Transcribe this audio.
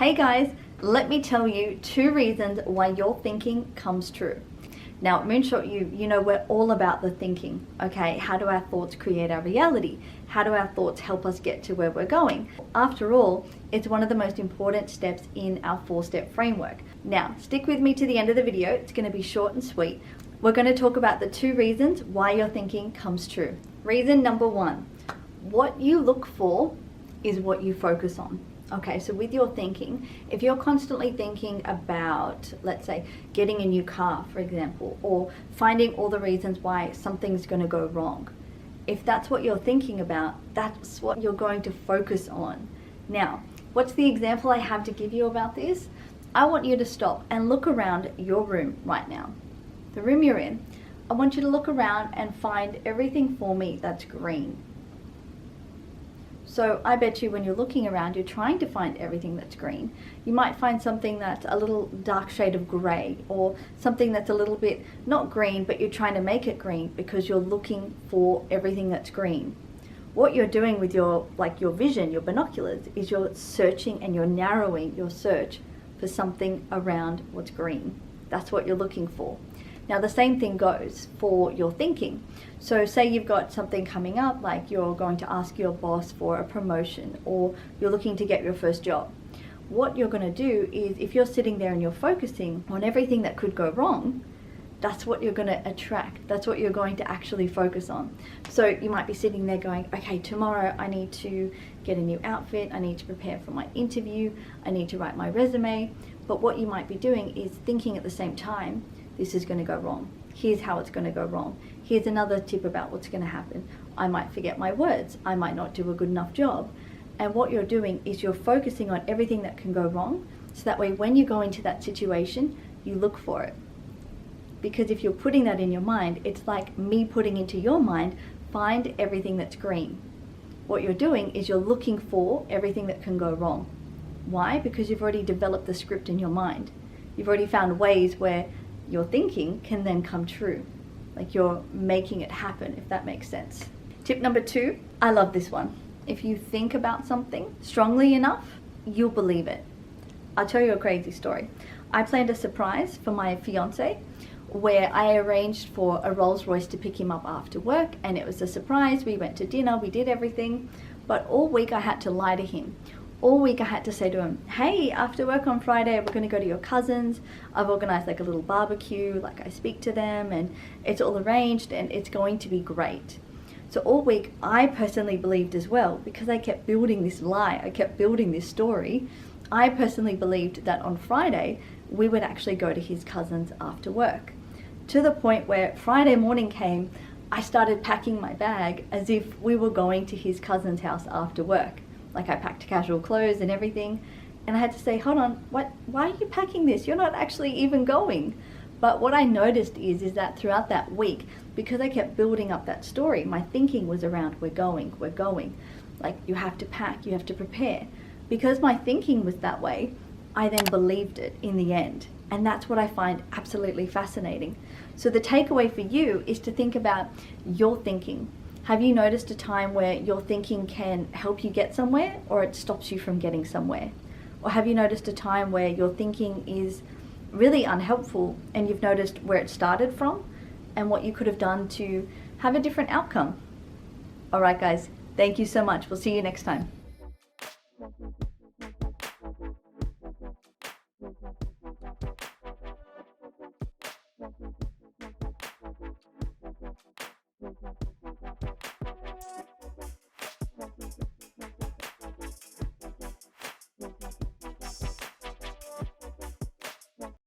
Hey guys, let me tell you 2 reasons why your thinking comes true. Now at Moonshot You, you know we're all about the thinking, okay? How do our thoughts create our reality? How do our thoughts help us get to where we're going? After all, it's one of the most important steps in our 4-step framework. Now, stick with me to the end of the video. It's going to be short and sweet. We're going to talk about the 2 reasons why your thinking comes true. Reason number 1, what you look for is what you focus on. Okay, so with your thinking, if you're constantly thinking about, let's say, getting a new car, for example, or finding all the reasons why something's going to go wrong, if that's what you're thinking about, that's what you're going to focus on. Now, what's the example I have to give you about this? I want you to stop and look around your room right now. The room you're in. I want you to look around and find everything for me that's green. So I bet you when you're looking around, you're trying to find everything that's green. You might find something that's a little dark shade of gray, or something that's a little bit not green, but you're trying to make it green because you're looking for everything that's green. What you're doing with your vision, your binoculars, is you're searching and you're narrowing your search for something around what's green. That's what you're looking for. Now the same thing goes for your thinking. So say you've got something coming up, like you're going to ask your boss for a promotion, or you're looking to get your first job. What you're going to do is, if you're sitting there and you're focusing on everything that could go wrong, that's what you're going to attract. That's what you're going to actually focus on. So you might be sitting there going, okay, tomorrow I need to get a new outfit, I need to prepare for my interview, I need to write my resume. But what you might be doing is thinking at the same time, this is going to go wrong. Here's how it's going to go wrong. Here's another tip about what's going to happen. I might forget my words. I might not do a good enough job. And what you're doing is you're focusing on everything that can go wrong, so that way when you go into that situation, you look for it. Because if you're putting that in your mind, it's like me putting into your mind, find everything that's green. What you're doing is you're looking for everything that can go wrong. Why? Because you've already developed the script in your mind. You've already found ways where your thinking can then come true. Like you're making it happen, if that makes sense. Tip number 2, I love this one. If you think about something strongly enough, you'll believe it. I'll tell you a crazy story. I planned a surprise for my fiance where I arranged for a Rolls Royce to pick him up after work, and it was a surprise. We went to dinner, we did everything, but all week I had to lie to him. All week I had to say to him, hey, after work on Friday, we're going to go to your cousin's. I've organized like a little barbecue, like I speak to them, and it's all arranged and it's going to be great. So all week I personally believed as well, because I kept building this lie, I kept building this story. I personally believed that on Friday we would actually go to his cousin's after work. To the point where Friday morning came, I started packing my bag as if we were going to his cousin's house after work. Like I packed casual clothes and everything, and I had to say, hold on, why are you packing this? You're not actually even going. But what I noticed is that throughout that week, because I kept building up that story, my thinking was around, we're going. Like, you have to pack, you have to prepare. Because my thinking was that way, I then believed it in the end. And that's what I find absolutely fascinating. So the takeaway for you is to think about your thinking. Have you noticed a time where your thinking can help you get somewhere, or it stops you from getting somewhere? Or have you noticed a time where your thinking is really unhelpful and you've noticed where it started from and what you could have done to have a different outcome? All right, guys, thank you so much. We'll see you next time.